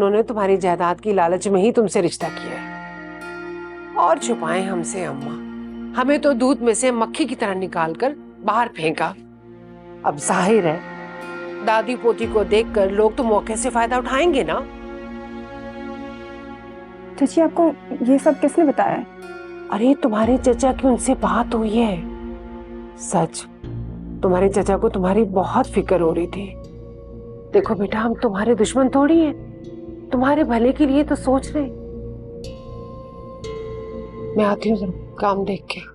उन्होंने तुम्हारी जायदाद की लालच में ही तुमसे रिश्ता किया है। और छुपाए हमसे अम्मा, हमें तो दूध में से मक्खी की तरह निकालकर बाहर फेंका। अब जाहिर है दादी पोती को देखकर लोग तो मौके से फायदा उठाएंगे ना। चाची आपको ये सब किसने बताया है? अरे तुम्हारे चचा की उनसे बात हुई है। सच, तुम्हारे चचा को तुम्हारी बहुत फिक्र हो रही थी। देखो बेटा, हम तुम्हारे दुश्मन थोड़ी हैं, तुम्हारे भले के लिए तो सोच रहे। मैं आती हूँ जरा काम देख के।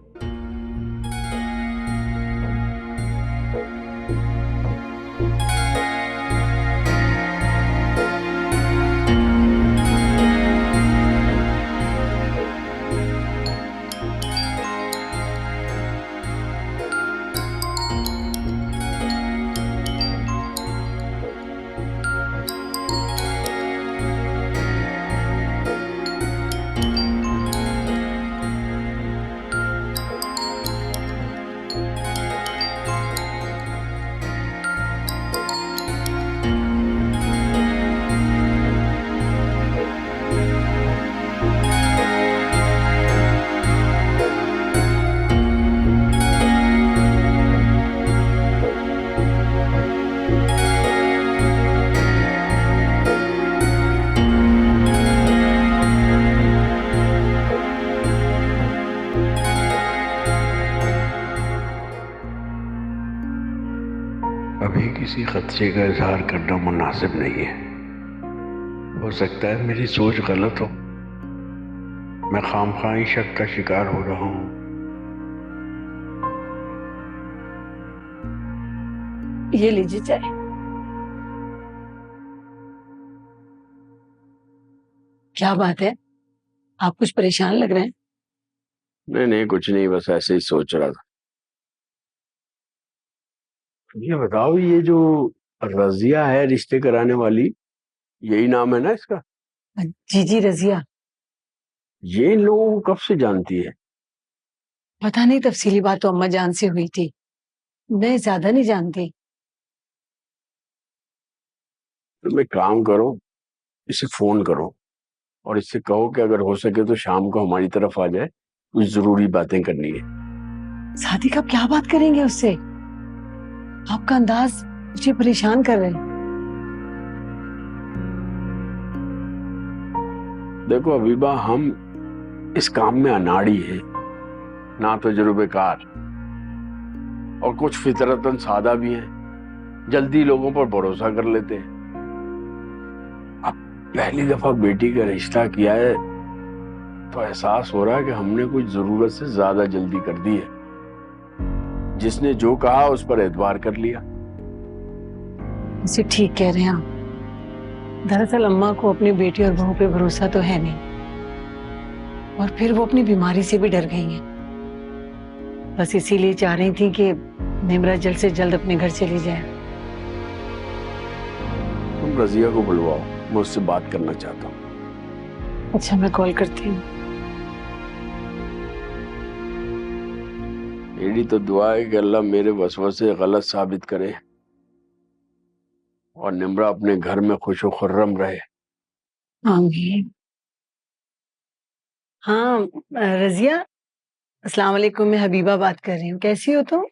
अभी किसी खदशे का इजहार करना मुनासिब नहीं है। हो सकता है मेरी सोच गलत हो, मैं खामखाई शक का शिकार हो रहा हूं। ये लीजिए चाय। क्या बात है, आप कुछ परेशान लग रहे हैं? नहीं नहीं, कुछ नहीं, बस ऐसे ही सोच रहा था। ये बताओ, ये जो रजिया है रिश्ते कराने वाली, यही नाम है ना इसका? जी जी, रजिया। ये इन लोगों को कब से जानती है? पता नहीं, तफसीली बात तो अम्मा जान से हुई थी, मैं ज्यादा नहीं जानती। तुम एक काम करो, इसे फोन करो और इससे कहो कि अगर हो सके तो शाम को हमारी तरफ आ जाए, कुछ जरूरी बातें करनी है। शादी का क्या बात करेंगे उससे? आपका अंदाज मुझे परेशान कर रहे हैं। देखो अबीबा, हम इस काम में अनाड़ी हैं, ना तजुर्बेकार, और कुछ फितरतन सादा भी हैं, जल्दी लोगों पर भरोसा कर लेते हैं। अब पहली दफा बेटी का रिश्ता किया है तो एहसास हो रहा है कि हमने कुछ जरूरत से ज्यादा जल्दी कर दी है। जिसने जो कहा उस पर एतबार कर लिया। इसे ठीक कह रहे हैं आप। दरअसल अम्मा को अपनी बेटी और बहू पे भरोसा तो है नहीं, और फिर वो अपनी बीमारी से भी डर गई हैं। बस इसीलिए चाह रही थी कि निम्रा जल्द से जल्द अपने घर चली जाए। तुम रजिया को बुलवाओ, मैं उससे बात करना चाहता हूँ। अच्छा, मैं कॉल करती हूँ। मेरी तो दुआ है कि अल्लाह मेरे वसवसे गलत साबित करे और निम्रा अपने घर में खुशो खुर्रम रहे। आमीन। हाँ रजिया, अस्सलाम वालेकुम, मैं हबीबा बात कर रही हूँ। कैसी हो तुम?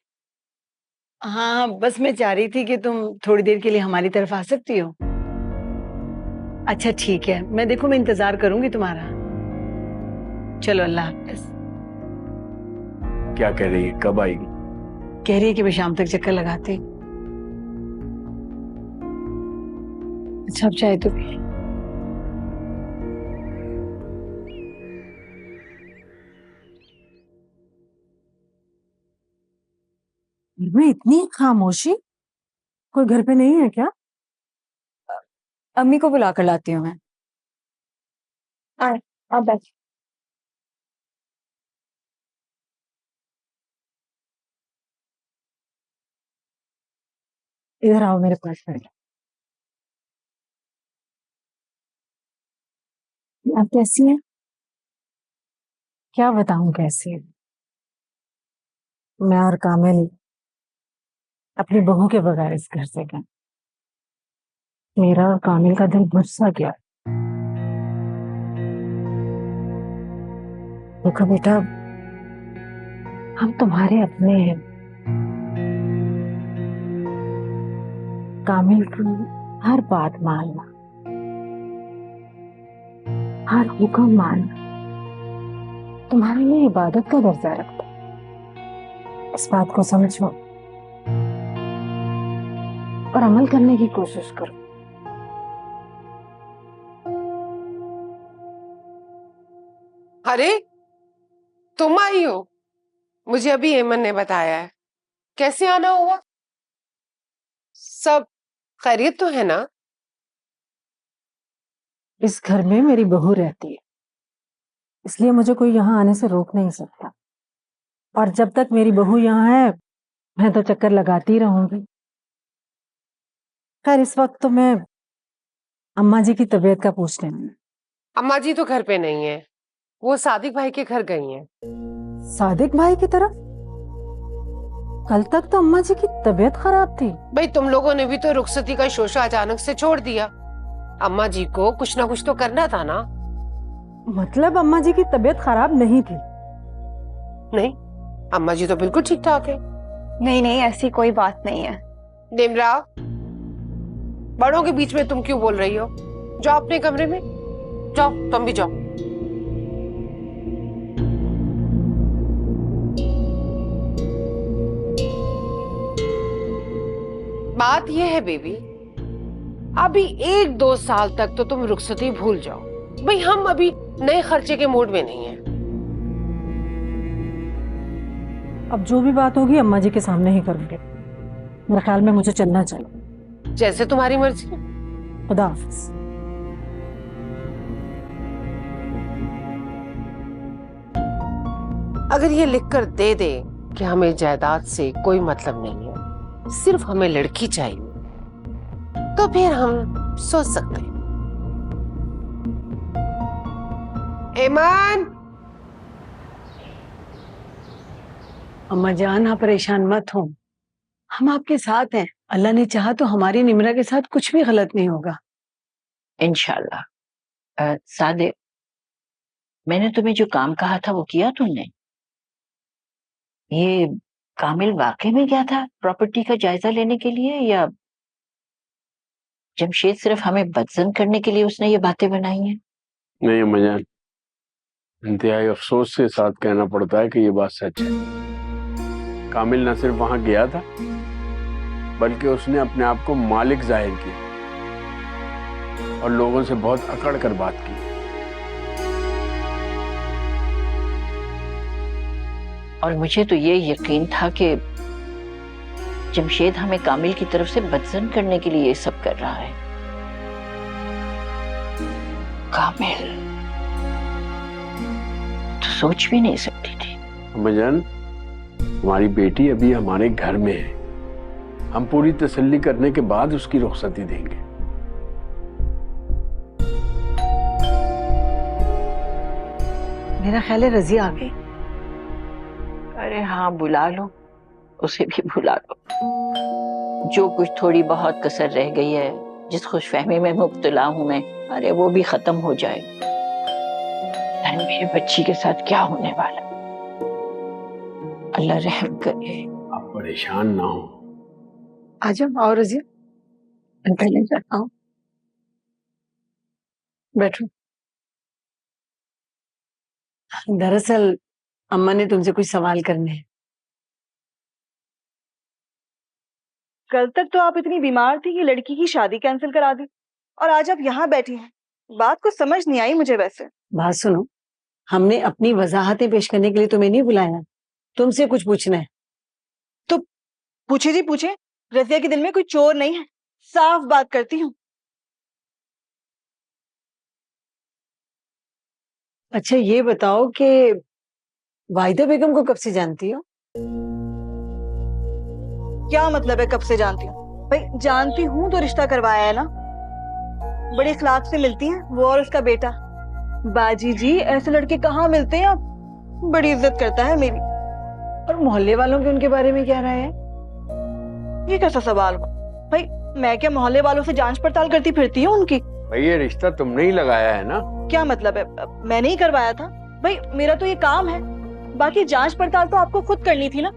हाँ, बस मैं चाह रही थी कि तुम थोड़ी देर के लिए हमारी तरफ आ सकती हो। अच्छा ठीक है, मैं इंतजार करूंगी तुम्हारा। चलो, अल्लाह हाफिज। क्या कह रही है, कब आएगी? कह रही है कि मैं शाम तक चक्कर लगाती। अच्छा, अब चाय तो पी। घर में इतनी खामोशी, कोई घर पे नहीं है क्या? अम्मी को बुला कर लाती हूँ मैं। आए, आप बैठ। इधर आओ मेरे पास बैठ। आप कैसी हैं? क्या बताऊं कैसी है। मैं और कामिल अपनी बहू के बगैर इस घर से गए। मेरा और कामिल का दिल भर सा गया। देखो बेटा, हम तुम्हारे अपने हैं। कामिल की हर बात मानना, हर हुक्म मानना तुम्हारे लिए इबादत का दर्जा रखता है। इस बात को समझो और अमल करने की कोशिश करो। अरे तुम आई हो? मुझे अभी एमन ने बताया है। कैसे आना हुआ? सब खैरियत तो है ना? इस घर में मेरी बहू रहती है, इसलिए मुझे कोई यहाँ आने से रोक नहीं सकता। और जब तक मेरी बहू यहाँ है मैं तो चक्कर लगाती रहूंगी। खैर इस वक्त तो मैं अम्मा जी की तबीयत का पूछने आई। अम्मा जी तो घर पे नहीं है, वो सादिक भाई के घर गई हैं। सादिक भाई की तरफ? कल तक तो अम्मा जी की तबीयत खराब थी। भाई तुम लोगों ने भी तो रुखसती का शोशा अचानक से छोड़ दिया। अम्मा जी को कुछ ना कुछ तो करना था ना। मतलब अम्मा जी की तबीयत खराब नहीं थी? नहीं, अम्मा जी तो बिल्कुल ठीक ठाक है। नहीं नहीं, ऐसी कोई बात नहीं है। निमरा, बड़ों के बीच में तुम क्यों बोल रही हो? जाओ अपने कमरे में, जाओ तुम भी जाओ। बात यह है बेबी, अभी 1-2 साल तक तो तुम रुखसती भूल जाओ। भाई हम अभी नए खर्चे के मूड में नहीं हैं। अब जो भी बात होगी अम्मा जी के सामने ही करूंगे। मेरे ख्याल में मुझे चलना चाहिए। जैसे तुम्हारी मर्जी। खुदा हाफिज। अगर ये लिखकर दे दे कि हमें जायदाद से कोई मतलब नहीं है, सिर्फ हमें लड़की चाहिए, तो फिर हम सोच सकते हैं। ऐमान, अम्मा जान आप परेशान मत हो, हम आपके साथ हैं। अल्लाह ने चाहा तो हमारी निमरा के साथ कुछ भी गलत नहीं होगा। इंशाल्लाह। सादे, मैंने तुम्हें जो काम कहा था वो किया तुमने? ये कामिल वाकई में गया था प्रॉपर्टी का जायजा लेने के लिए, या जमशेद सिर्फ हमें बदजन करने के लिए उसने ये बातें बनाई हैं? नहीं अम्मा जान, इंतहाई अफसोस के साथ कहना पड़ता है कि ये बात सच है। कामिल न सिर्फ वहां गया था बल्कि उसने अपने आप को मालिक जाहिर किया और लोगों से बहुत अकड़ कर बात की। और मुझे तो ये यकीन था कि जमशेद हमें कामिल की तरफ से बदजन करने के लिए ये सब कर रहा है। कामिल तो सोच भी नहीं सकती थी। अम्मा जान, हमारी बेटी अभी हमारे घर में है, हम पूरी तसल्ली करने के बाद उसकी रुखसती देंगे। मेरा ख्याल है रजी आ गई। अरे हाँ, बुला लो, उसे भी बुला लो। जो कुछ थोड़ी बहुत कसर रह गई है, जिस खुशफहमी में मुब्तला हूं मैं, अरे वो भी खत्म हो जाए। मेरे बच्ची के साथ क्या होने वाला, अल्लाह रहम करे। आप परेशान ना हो। आ जाओ, आओ रजिया, पहले आओ, बैठो। दरअसल अम्मा ने तुमसे कुछ सवाल करने हैं। कल तक तो आप इतनी बीमार थी कि लड़की की शादी कैंसिल करा दी, और आज आप यहाँ बैठी हैं। बात कुछ समझ नहीं आई मुझे। वैसे बात सुनो, हमने अपनी वजाहतें पेश करने के लिए तुम्हें नहीं बुलाया, तुमसे कुछ पूछना है। तो पूछे जी पूछे। रजिया के दिल में कोई चोर नहीं है, साफ बात करती हूँ। अच्छा ये बताओ कि वाहिदा बेगम को कब से जानती हो? क्या मतलब है कब से जानती हूँ? भाई जानती हूँ तो रिश्ता करवाया है ना। बड़े इखलाक से मिलती हैं वो और उसका बेटा। बाजी जी ऐसे लड़के कहाँ मिलते हैं? आप बड़ी इज्जत करता है मेरी। और मोहल्ले वालों के उनके बारे में क्या राय है? ये कैसा सवाल हुआ? भाई मैं क्या मोहल्ले वालों से जांच पड़ताल करती फिरती हूँ उनकी? भाई ये रिश्ता तुमने ही लगाया है ना। क्या मतलब है? मैंने ही करवाया था। भाई मेरा तो ये काम है, बाकी जांच पड़ताल तो आपको खुद करनी थी ना।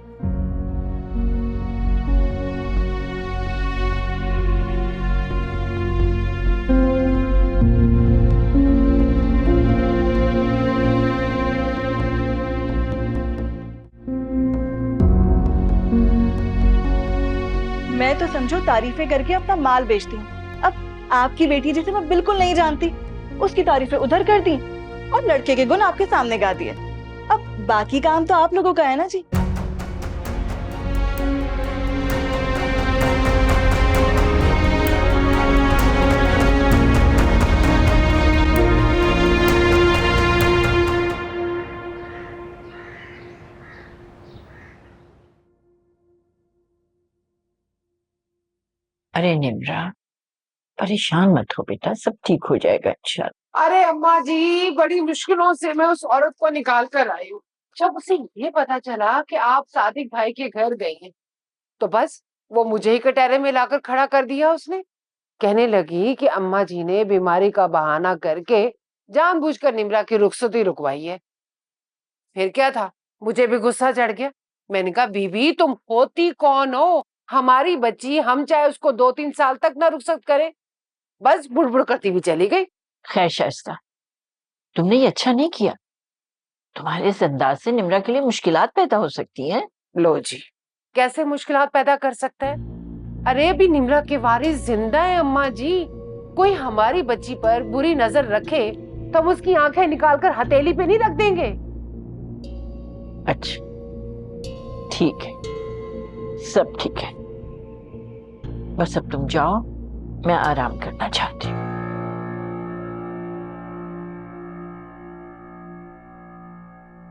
मैं तो समझो तारीफें करके अपना माल बेचती हूँ। अब आपकी बेटी जिसे मैं बिल्कुल नहीं जानती, उसकी तारीफें उधर कर दी और लड़के के गुण आपके सामने गा दिए। अब बाकी काम तो आप लोगों का है ना जी। अरे निम्रा, परेशान मत हो बेटा, सब ठीक हो जाएगा इंशाल्लाह। अरे अम्मा जी, बड़ी मुश्किलों से मैं उस औरत को निकाल कर आई हूँ। जब उसे ये पता चला कि आप सादिक भाई के घर गई हैं, तो बस वो मुझे ही कटहरे में लाकर खड़ा कर दिया उसने। कहने लगी कि अम्मा जी ने बीमारी का बहाना करके जानबूझकर निम्रा की रुखसती रुकवाई है। फिर क्या था, मुझे भी गुस्सा चढ़ गया। मैंने कहा बीबी तुम होती कौन हो, हमारी बच्ची, हम चाहे उसको 2-3 साल तक ना रुखसत करें। बस बुड़बुड़ करती हुई चली गई। खैर शाइस्ता, तुमने ये अच्छा नहीं किया। तुम्हारे इस अंदाज से निम्रा के लिए मुश्किलात पैदा हो सकती हैं। लो जी, कैसे मुश्किलात पैदा कर सकता है? अरे अभी निम्रा के वारिस जिंदा है अम्मा जी। कोई हमारी बच्ची पर बुरी नजर रखे तो हम उसकी आंखें निकालकर हथेली पे नहीं रख देंगे। अच्छा ठीक है, सब ठीक है। बस अब तुम जाओ, मैं आराम करना चाहती हूँ।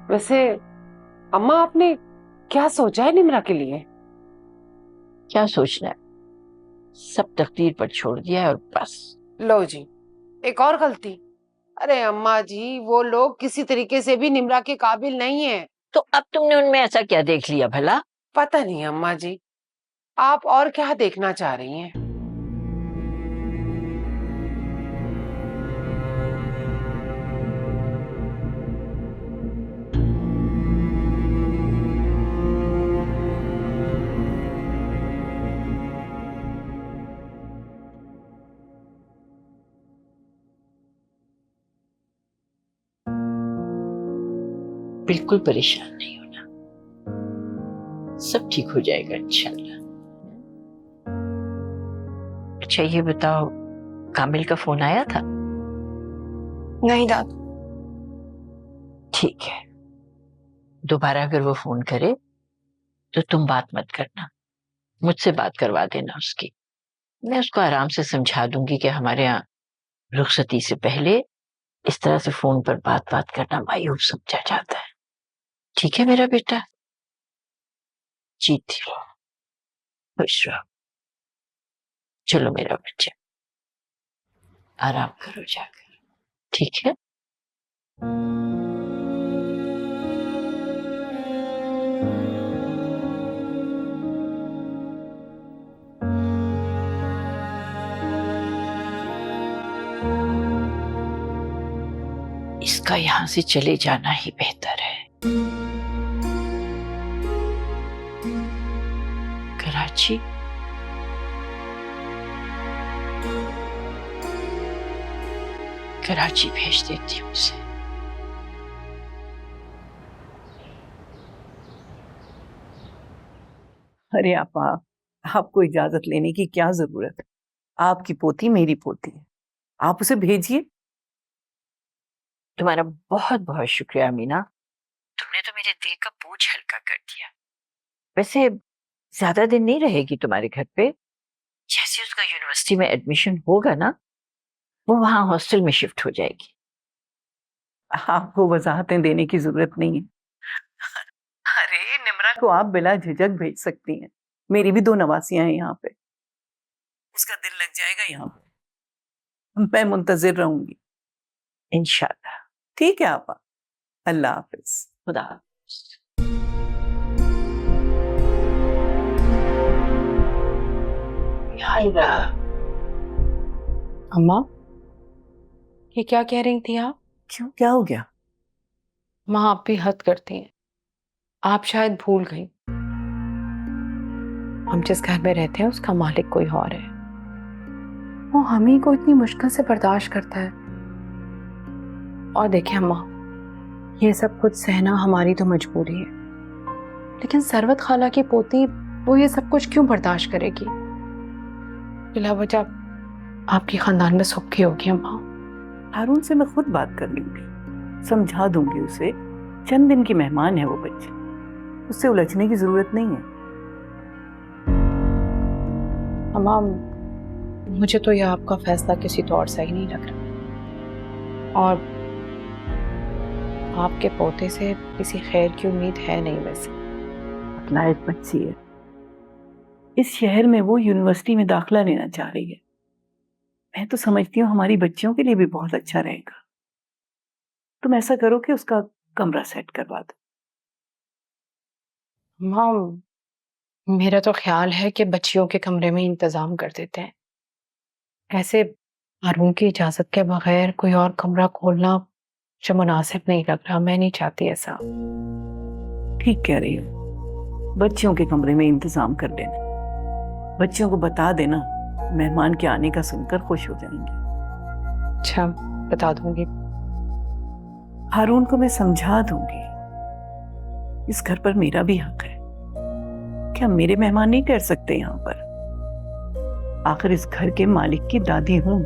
वैसे अम्मा आपने क्या सोचा है निम्रा के लिए? क्या सोचना है, सब तकदीर पर छोड़ दिया है और बस। लो जी, एक और गलती। अरे अम्मा जी, वो लोग किसी तरीके से भी निम्रा के काबिल नहीं है। तो अब तुमने उनमें ऐसा क्या देख लिया भला? पता नहीं अम्मा जी, आप और क्या देखना चाह रही हैं? बिल्कुल परेशान नहीं होना, सब ठीक हो जाएगा इंशाल्लाह। अच्छा ये बताओ, कामिल का फोन आया था? नहीं दादी। ठीक है, दोबारा अगर वो फोन करे तो तुम बात मत करना, मुझसे बात करवा देना उसकी। मैं उसको आराम से समझा दूंगी कि हमारे यहाँ रुखसती से पहले इस तरह से फोन पर बात करना मायूब समझा जाता है। ठीक है मेरा बेटा, जीती रहो, खुश रहो। चलो मेरा बच्चा, आराम करो जाकर, ठीक है? इसका यहां से चले जाना ही बेहतर है। कराची कराची भेज देती हूँ उसे। अरे आपा, आपको इजाजत लेने की क्या जरूरत है? आपकी पोती मेरी पोती है, आप उसे भेजिए। तुम्हारा बहुत बहुत शुक्रिया अमीना, तुमने तो मेरे दिल का बोझ हल्का कर दिया। वैसे ज्यादा दिन नहीं रहेगी तुम्हारे घर पे। जैसे उसका यूनिवर्सिटी में एडमिशन होगा ना, वो वहां हॉस्टल में शिफ्ट हो जाएगी। आपको वजाहतें देने की जरूरत नहीं है। अरे निम्रा को आप बिला झिझक भेज सकती हैं, मेरी भी 2 नवासियां हैं यहाँ पे, उसका दिल लग जाएगा यहाँ पे। मैं मुंतजिर रहूंगी इंशाल्लाह। ठीक है आपा, अल्लाह हाफिज। खुदा हाफिज। या अल्लाह। अम्मा, ये क्या कह रही थी आप? क्यों, क्या हो गया? माँ आप भी हद करती हैं। आप शायद भूल गई, हम जिस घर में रहते हैं उसका मालिक कोई और है। वो हम ही को इतनी मुश्किल से बर्दाश्त करता है। और देखिए अम्मा, ये सब कुछ सहना हमारी तो मजबूरी है, लेकिन सरवत खाला की पोती वो ये सब कुछ क्यों बर्दाश्त करेगी? बिला वजह आपकी खानदान में सुखी होगी अम्मा। हारून से मैं खुद बात कर लूंगी, समझा दूंगी उसे। चंद दिन की मेहमान है वो बच्ची, उससे उलझने की जरूरत नहीं है। अम्मा मुझे तो यह आपका फैसला किसी तो और सही नहीं लग रहा, और आपके पोते से किसी खैर की उम्मीद है नहीं वैसे। लायक बच्ची है, इस शहर में वो यूनिवर्सिटी में दाखिला लेना चाह रही है। मैं तो समझती हूँ हमारी बच्चियों के लिए भी बहुत अच्छा रहेगा। तुम ऐसा करो कि उसका कमरा सेट करवा दो। माँ मेरा तो ख्याल है कि बच्चियों के कमरे में इंतजाम कर देते हैं। ऐसे हारून की इजाजत के बगैर कोई और कमरा खोलना मुझे मुनासिब नहीं लग रहा। मैं नहीं चाहती ऐसा। ठीक कह रही हो, बच्चियों के कमरे में इंतजाम कर देना। बच्चियों को बता देना, मेहमान के आने का सुनकर खुश हो जाएंगे। अच्छा बता दूंगी। हारून को मैं समझा दूंगी, इस घर पर मेरा भी हक है। क्या मेरे मेहमान नहीं ठहर सकते यहाँ पर? आखिर इस घर के मालिक की दादी हूं।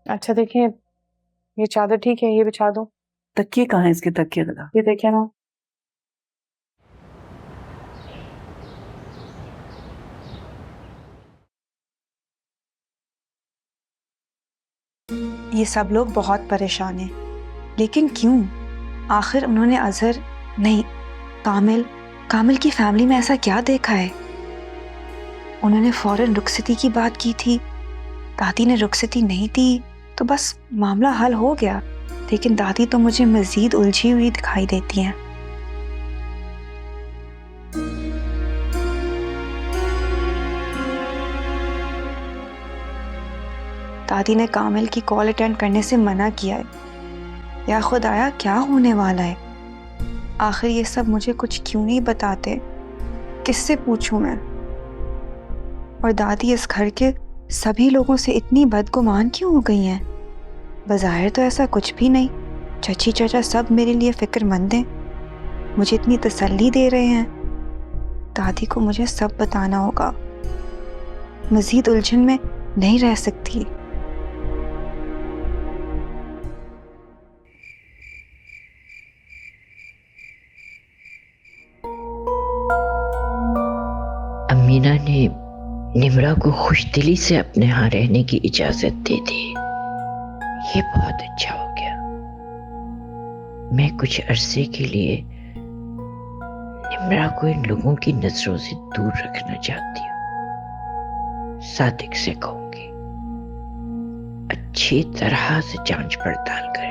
अच्छा देखिए, ये चादर ठीक है, ये बिछा दो। तकिए कहाँ है इसके? तकिए लगा, ये देखिए ना। ये सब लोग बहुत परेशान हैं, लेकिन क्यों? आखिर उन्होंने अजहर नहीं, कामिल की फैमिली में ऐसा क्या देखा है? उन्होंने फौरन रुखसती की बात की थी, दादी ने रुखसती नहीं दी तो बस मामला हल हो गया। लेकिन दादी तो मुझे मजीद उलझी हुई दिखाई देती हैं। दादी ने कामिल की कॉल अटेंड करने से मना किया है। या खुदाया, क्या होने वाला है? आखिर ये सब मुझे कुछ क्यों नहीं बताते? किससे पूछूं मैं? और दादी इस घर के सभी लोगों से इतनी बदगुमान क्यों हो गई हैं? बज़ाहिर तो ऐसा कुछ भी नहीं। चची चाचा सब मेरे लिए फिक्रमंद हैं, मुझे इतनी तसल्ली दे रहे हैं। दादी को मुझे सब बताना होगा, मजीद उलझन में नहीं रह सकती। अमीना ने निम्रा को खुशदिली से अपने यहाँ रहने की इजाजत दे दी। ये बहुत अच्छा हो गया। मैं कुछ अरसे के लिए निम्रा को इन लोगों की नजरों से दूर रखना चाहती हूँ। सादिक से कहूंगी अच्छी तरह से जांच पड़ताल करें।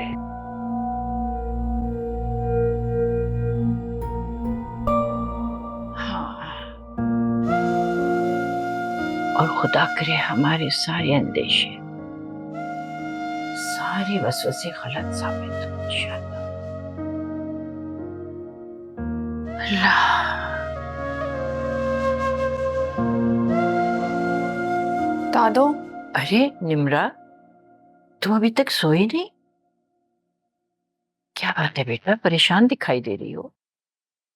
और खुदा करे हमारे सारे अंदेशे, सारी वसवसे गलत साबित हो इंशाअल्लाह। अल्लाह। दादो। अरे निम्रा, तुम अभी तक सोई नहीं? क्या बात है बेटा, परेशान दिखाई दे रही हो?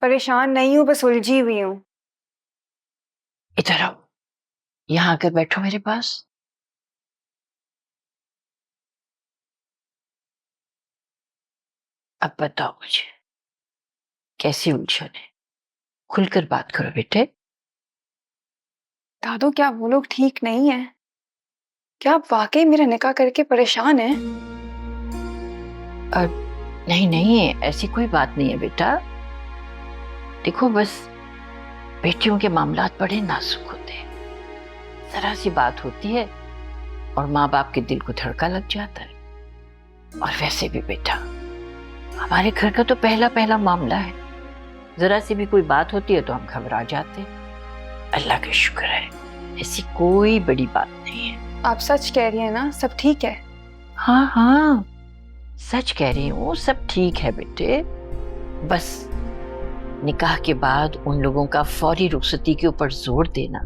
परेशान नहीं हूँ, बस उलझी हुई हूँ। इधर आओ, यहाँ आकर बैठो मेरे पास। अब बताओ मुझे, कैसी उलझन है? खुलकर बात करो बेटे। दादू, क्या वो लोग ठीक नहीं है? क्या आप वाकई मेरा निकाह करके परेशान हैं? नहीं नहीं, ऐसी कोई बात नहीं है बेटा। देखो बस बेटियों के मामलात बड़े नाजुक होते हैं, जरा सी बात होती है और माँ बाप के दिल को धड़का लग जाता है। और वैसे भी बेटा, हमारे घर का तो पहला मामला है, जरा सी भी कोई बात होती है तो हम घबरा जाते हैं। अल्लाह का शुक्र है, ऐसी कोई बड़ी बात नहीं है। आप सच कह रही हैं ना? सब ठीक है? हाँ हाँ, सच कह रही हूँ, सब ठीक है बेटे। बस निकाह के बाद उन लोगों का फौरी रुखसती के ऊपर जोर देना,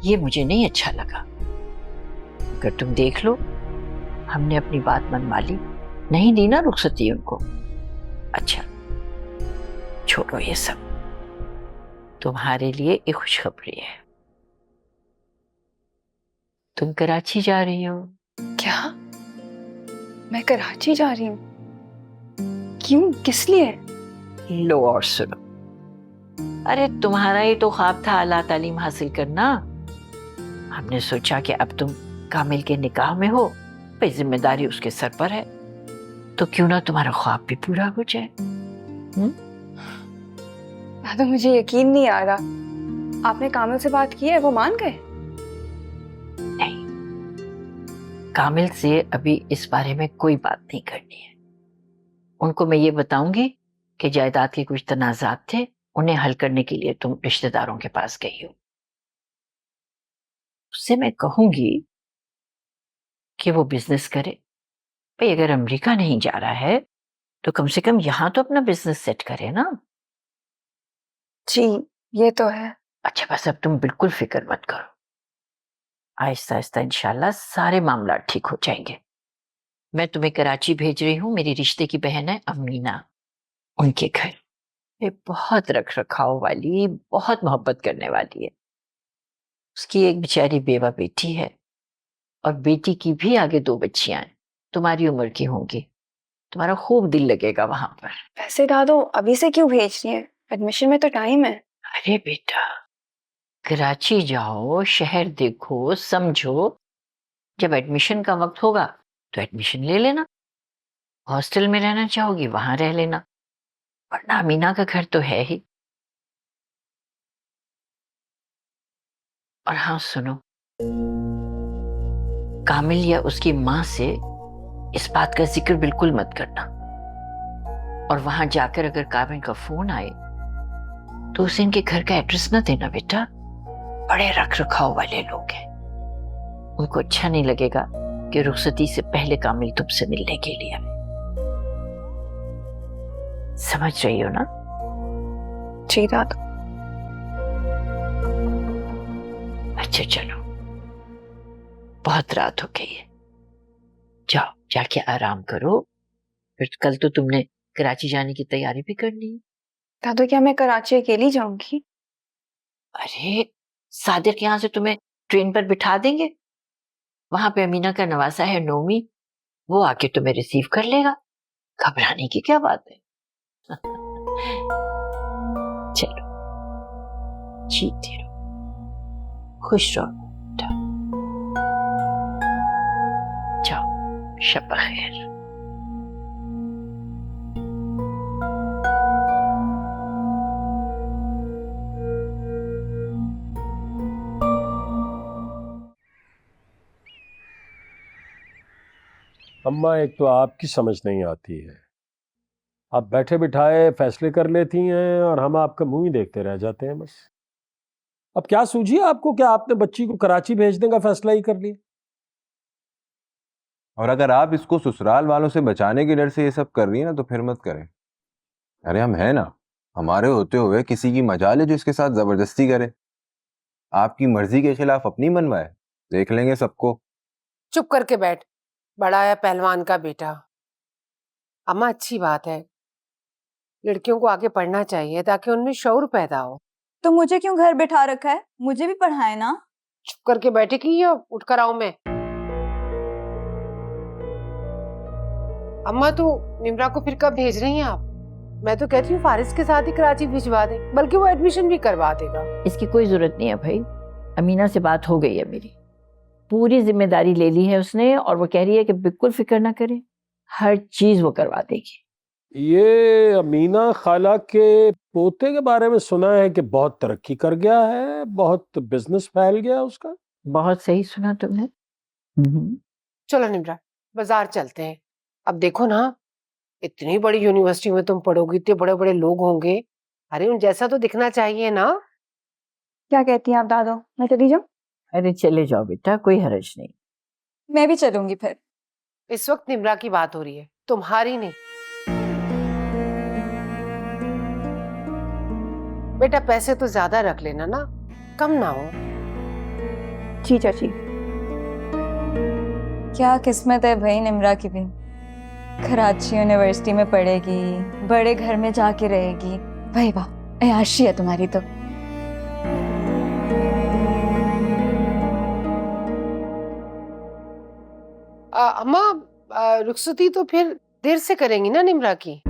ये मुझे नहीं अच्छा लगा। अगर तुम देख लो, हमने अपनी बात मनवा ली, नहीं दी ना रुखसती उनको। अच्छा छोड़ो ये सब, तुम्हारे लिए एक खुशखबरी है। तुम कराची जा रही हो। क्या? मैं कराची जा रही हूँ? क्यों? किस लिए? लो और सुनो। अरे तुम्हारा ही तो ख्वाब था आला तालीम हासिल करना। हमने सोचा कि अब तुम कामिल के निकाह में हो, भाई जिम्मेदारी उसके सर पर है, तो क्यों ना तुम्हारा ख्वाब भी पूरा हो जाए। तो मुझे यकीन नहीं आ रहा। आपने कामिल से बात की है? वो मान गए? नहीं, कामिल से अभी इस बारे में कोई बात नहीं करनी है। उनको मैं ये बताऊंगी कि जायदाद के कुछ तनाजात थे, उन्हें हल करने के लिए तुम रिश्तेदारों के पास गई हो। उससे मैं कहूंगी कि वो बिजनेस करे। भाई अगर अमेरिका नहीं जा रहा है तो कम से कम यहां तो अपना बिजनेस सेट करे ना। जी ये तो है। अच्छा बस अब तुम बिल्कुल फिक्र मत करो, आहिस्ता आहिस्ता इंशाल्लाह सारे मामला ठीक हो जाएंगे। मैं तुम्हें कराची भेज रही हूँ, मेरी रिश्ते की बहन है अमीना, उनके घर। ये बहुत रख रखाव वाली, बहुत मोहब्बत करने वाली है। उसकी एक बेचारी बेवा बेटी है, और बेटी की भी आगे 2 बच्चियां हैं, तुम्हारी उम्र की होंगी। तुम्हारा खूब दिल लगेगा वहां पर। वैसे दादो अभी से क्यों भेज रही है? एडमिशन में तो टाइम है। अरे बेटा, कराची जाओ, शहर देखो, समझो, जब एडमिशन का वक्त होगा तो एडमिशन ले लेना। हॉस्टल में रहना चाहोगी वहां रह लेना, वरना अमीना का घर तो है ही। और हाँ सुनो, कामिल या उसकी माँ से इस बात का जिक्र बिल्कुल मत करना। और वहां जाकर अगर कामिल का फोन आए तो उसे इनके घर का एड्रेस ना देना बेटा, बड़े रख रखाव वाले लोग हैं। उनको अच्छा नहीं लगेगा कि रुखसती से पहले कामिल तुमसे मिलने के लिए आए। समझ रही हो ना? जी दादो। अच्छा चलो, बहुत रात हो गई है, जाओ जाके आराम करो, फिर कल तो तुमने कराची जाने की तैयारी भी करनी है। दादो क्या मैं कराची अकेली जाऊंगी? अरे सादिक यहाँ से तुम्हें ट्रेन पर बिठा देंगे, वहां पे अमीना का नवासा है नोमी, वो आके तुम्हें रिसीव कर लेगा। घबराने की क्या बात है। चलो जीते रहो, खुश रहो बेटा। जाओ, शब खैर। अम्मा एक तो आपकी समझ नहीं आती है, आप बैठे बिठाए फैसले कर लेती हैं और हम आपका मुंह ही देखते रह जाते हैं बस। अब क्या सूझी आपको, क्या आपने बच्ची को कराची भेजने का फैसला ही कर लिया? और अगर आप इसको ससुराल वालों से बचाने के डर से ये सब कर रही है ना, तो फिर मत करें। अरे हम हैं ना, हमारे होते हुए किसी की मजाल है जो इसके साथ जबरदस्ती करे? आपकी मर्जी के खिलाफ अपनी मनवाए, देख लेंगे सबको। चुप करके बैठ, बड़ा है पहलवान का बेटा। अम्मा अच्छी बात है, लड़कियों को आगे पढ़ना चाहिए ताकि उनमें शऊर पैदा हो। तो मुझे क्यों घर बैठा रखा है? मुझे भी पढ़ाए ना। चुप करके बैठे कि ये उठ कर आऊं मैं? अम्मा तो निम्रा को फिर कब भेज रही हैं आप? मैं तो कहती हूँ फारिस के साथ ही कराची भिजवा दे, बल्कि वो एडमिशन भी करवा देगा। इसकी कोई जरूरत नहीं है भाई, अमीना से बात हो गई है मेरी, पूरी जिम्मेदारी ले ली है उसने, और वो कह रही है कि बिल्कुल फिक्र ना करे, हर चीज वो करवा देगी। ये अमीना खाला के पोते के बारे में सुना है कि बहुत तरक्की कर गया है, बहुत बिजनेस फैल गया उसका। बहुत सही सुना तुमने। चलो निम्रा, बाजार चलते हैं। अब देखो ना, इतनी बड़ी यूनिवर्सिटी में तुम पढ़ोगी, इतने बड़े बड़े लोग होंगे, अरे उन जैसा तो दिखना चाहिए ना। क्या कहती हैं आप दादो, मैं चली जाऊं? अरे चले जाओ बेटा, कोई हर्ज नहीं। मैं भी चलूंगी फिर। इस वक्त निम्रा की बात हो रही है, तुम्हारी नहीं। बेटा पैसे तो ज्यादा रख लेना ना, कम ना हो। जी चाची। क्या किस्मत है भाई निम्रा की भी, कराची यूनिवर्सिटी में पढ़ेगी, बड़े घर में जाके रहेगी। भाई वाह, अयाशी है तुम्हारी तो। अम्मा, रुखसती तो फिर देर से करेंगी ना निम्रा की।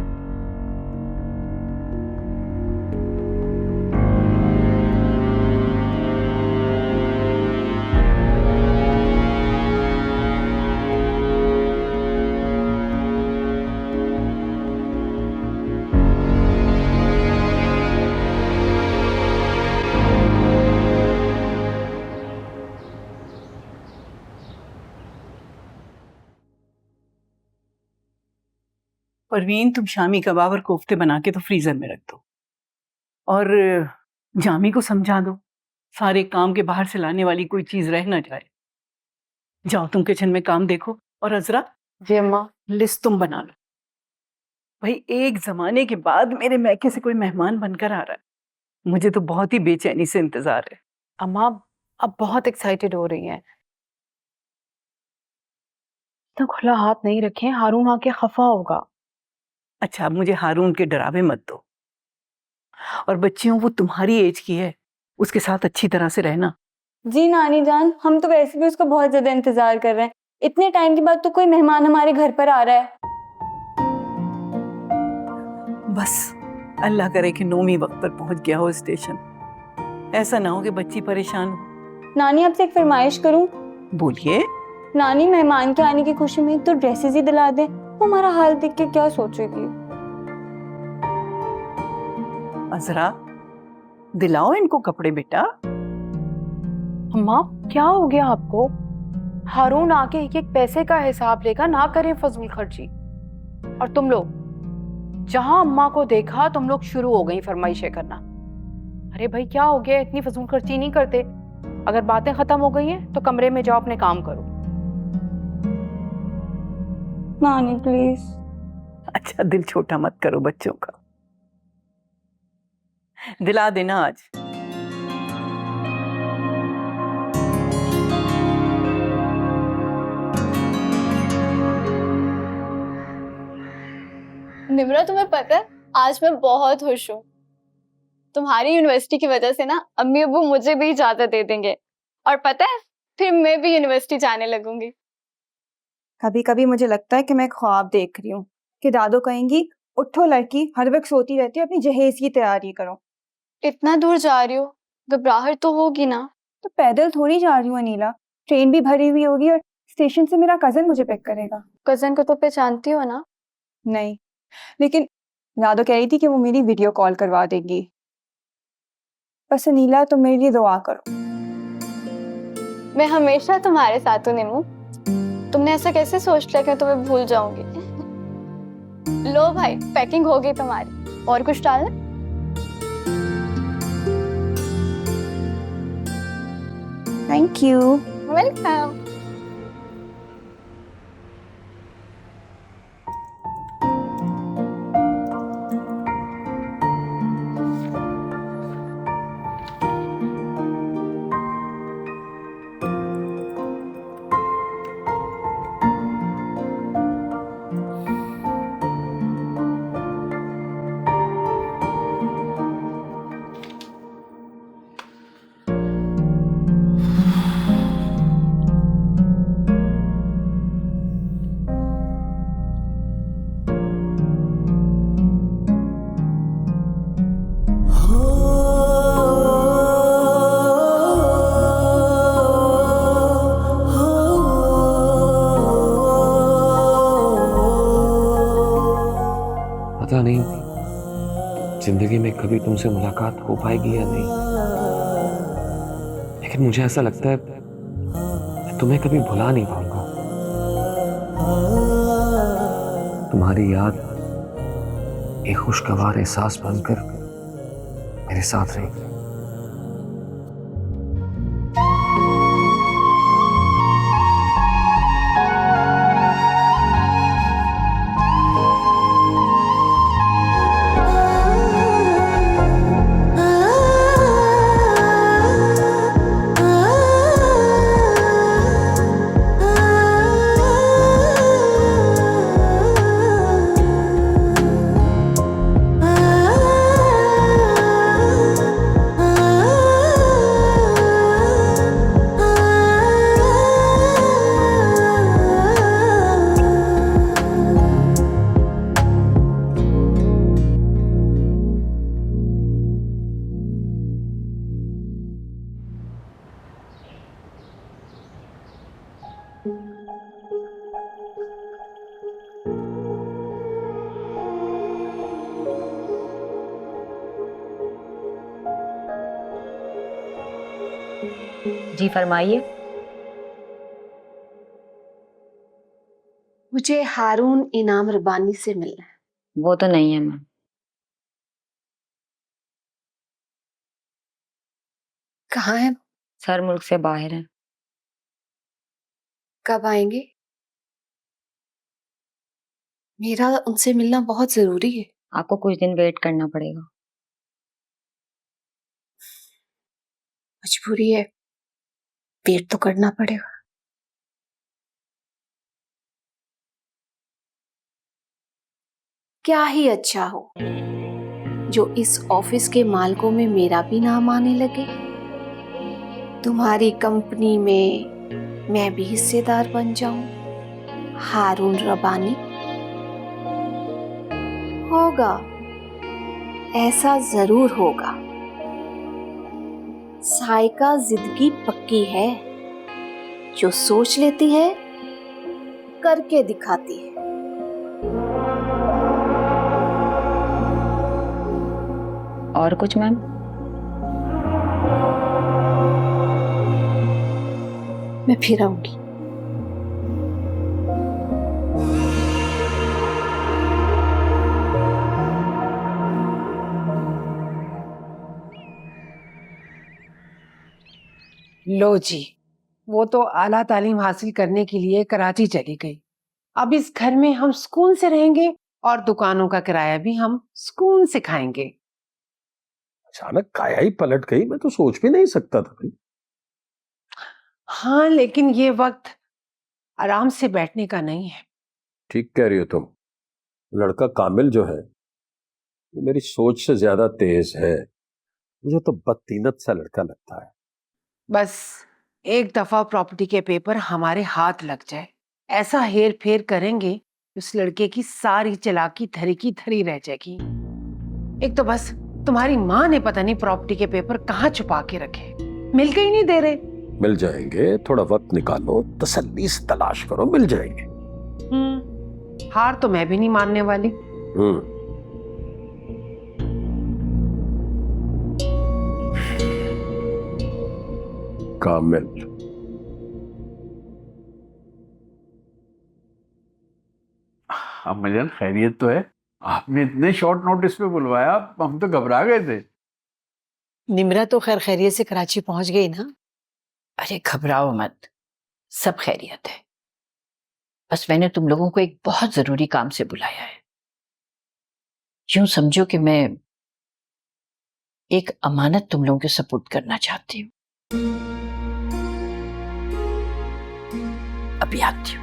परवीन, तुम शामी कबाब और कोफ्ते बना के तो फ्रीजर में रख दो, और जामी को समझा दो सारे काम के बाहर से लाने वाली कोई चीज रह ना जाए। जाओ तुम किचन में काम देखो, और अजरा जी अम्मा। लिस्ट तुम बना लो। भाई एक जमाने के बाद मेरे मैके से कोई मेहमान बनकर आ रहा है, मुझे तो बहुत ही बेचैनी से इंतजार है। अम्मा अब बहुत एक्साइटेड हो रही हैं, तो खुला हाथ नहीं रखें, हारून आके खफा होगा। अच्छा, मुझे हारून के डरावे मत दो, और बच्चियों वो तुम्हारी एज की है, उसके साथ अच्छी तरह से रहना। जी नानी जान, हम तो वैसे भी उसका बहुत ज्यादा इंतजार कर रहे हैं। इतने टाइम के बाद तो कोई मेहमान हमारे घर पर आ रहा है। बस अल्लाह करे कि नोमी वक्त पर पहुंच गया हो स्टेशन, ऐसा ना हो कि बच्ची परेशान हो। नानी आपसे एक फरमाइश करूं? बोलिए। नानी मेहमान के आने की खुशी में एक तो ड्रेसेस ही दिला दे, वो हमारा हाल देख के क्या सोचेगी। अजरा दिलाओ इनको कपड़े बेटा। अम्मा क्या हो गया आपको? हारून आके एक एक पैसे का हिसाब लेगा, ना करें फजूल खर्ची। और तुम लोग जहां अम्मा को देखा तुम लोग शुरू हो गई फरमाइशें करना। अरे भाई क्या हो गया, इतनी फजूल खर्ची नहीं करते। अगर बातें खत्म हो गई हैं तो कमरे में जाओ, अपने काम करो। नानी प्लीज। अच्छा दिल छोटा मत करो बच्चों का, दिला देना आज। निम्रा, तुम्हें पता है आज मैं बहुत खुश हूँ। तुम्हारी यूनिवर्सिटी की वजह से ना अम्मी अब्बू मुझे भी इजाजत दे देंगे, और पता है फिर मैं भी यूनिवर्सिटी जाने लगूंगी। कभी कभी मुझे लगता है कि मैं ख्वाब देख रही हूँ कि दादो कहेंगी उठो लड़की, हर वक्त सोती रहती है, अपनी जहेज की तैयारी करो। इतना दूर जा रही हो, घबराहट तो होगी ना? तो पैदल थोड़ी जा रही हूँ अनीला, ट्रेन भी भरी हुई होगी और स्टेशन से मेरा कजन मुझे पिक करेगा। कजन को तो पहचानती हो ना? नहीं, लेकिन दादो कह रही थी कि वो मेरी वीडियो कॉल करवा देगी। बस अनीला तुम मेरे लिए दुआ करो। मैं हमेशा तुम्हारे साथ हूँ निम्मू। तुमने ऐसा कैसे सोच लिया कि मैं तुम्हें भूल जाऊंगी? लो भाई, पैकिंग हो गई तुम्हारी, और कुछ डालना? Thank you. वेलकम। पता नहीं जिंदगी में कभी तुमसे मुलाकात हो पाएगी या नहीं, लेकिन मुझे ऐसा लगता है मैं तुम्हें कभी भुला नहीं पाऊंगा। तुम्हारी याद एक खुशगवार एहसास बनकर मेरे साथ रहेगी। जी फरमाइए। मुझे हारून इनाम रबानी से मिलना है। वो तो नहीं है मैम। कहाँ है? सर मुल्क से बाहर है। कब आएंगे? मेरा उनसे मिलना बहुत जरूरी है। आपको कुछ दिन वेट करना पड़ेगा। मजबूरी है, वेट तो करना पड़ेगा। क्या ही अच्छा हो जो इस ऑफिस के मालिकों में मेरा भी नाम आने लगे। तुम्हारी कंपनी में मैं भी हिस्सेदार बन जाऊं। हारून रबानी होगा, ऐसा जरूर होगा। साइका जिंदगी पक्की है, जो सोच लेती है करके दिखाती है। और कुछ मैम? मैं फिर आऊंगी। लो जी, वो तो आला तालीम हासिल करने के लिए कराची चली गई। अब इस घर में हम सुकून से रहेंगे और दुकानों का किराया भी हम सुकून से खाएंगे। अचानक काया ही पलट गई, मैं तो सोच भी नहीं सकता था भाई। हाँ, लेकिन ये वक्त आराम से बैठने का नहीं है। ठीक कह रही हो तुम। लड़का कामिल जो है वो मेरी सोच से ज्यादा तेज है। मुझे तो बदतीनत सा लड़का लगता है। बस एक दफा प्रॉपर्टी के पेपर हमारे हाथ लग जाए, ऐसा हेर फेर करेंगे उस लड़के की सारी चालाकी धरी की धरी रह जाएगी। एक तो बस तुम्हारी माँ ने पता नहीं प्रॉपर्टी के पेपर कहाँ छुपा के रखे, मिल के ही नहीं दे रहे। मिल जाएंगे, थोड़ा वक्त निकालो, तसल्ली से तलाश करो, मिल जाएंगे। हार तो मैं भी नहीं मानने वाली। कामिल, अम्माजान खैरियत तो है? आपने इतने शॉर्ट नोटिस पे बुलवाया, हम तो घबरा गए थे। निम्रा तो खैर खैरियत से कराची पहुंच गई ना? अरे घबराओ मत, सब खैरियत है। बस मैंने तुम लोगों को एक बहुत जरूरी काम से बुलाया है। यूं समझो कि मैं एक अमानत तुम लोगों के सपुर्द करना चाहती हूँ। अभी आती हूँ।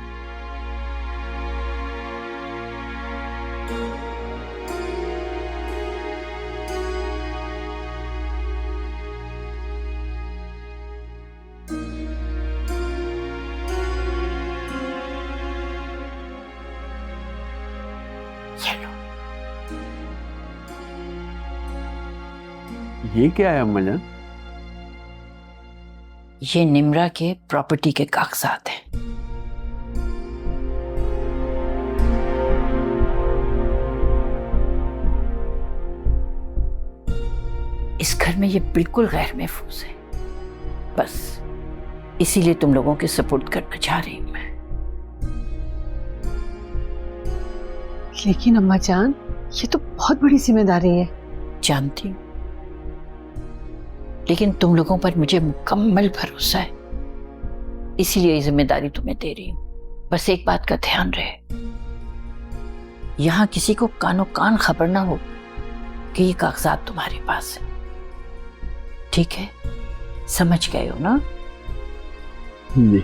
ये क्या है अम्माजान? ये निम्रा के प्रॉपर्टी के कागजात हैं। इस घर में ये बिल्कुल गैर महफूज है, बस इसीलिए तुम लोगों के सपोर्ट करना चाह रही हूं मैं। लेकिन अम्मा जान, ये तो बहुत बड़ी जिम्मेदारी है। जानती हूँ, लेकिन तुम लोगों पर मुझे मुकम्मल भरोसा है, इसीलिए ये जिम्मेदारी तुम्हें दे रही हूं। बस एक बात का ध्यान रहे, यहां किसी को कानो कान खबर ना हो कि ये कागजात तुम्हारे पास है। ठीक है? समझ गए हो ना? जी।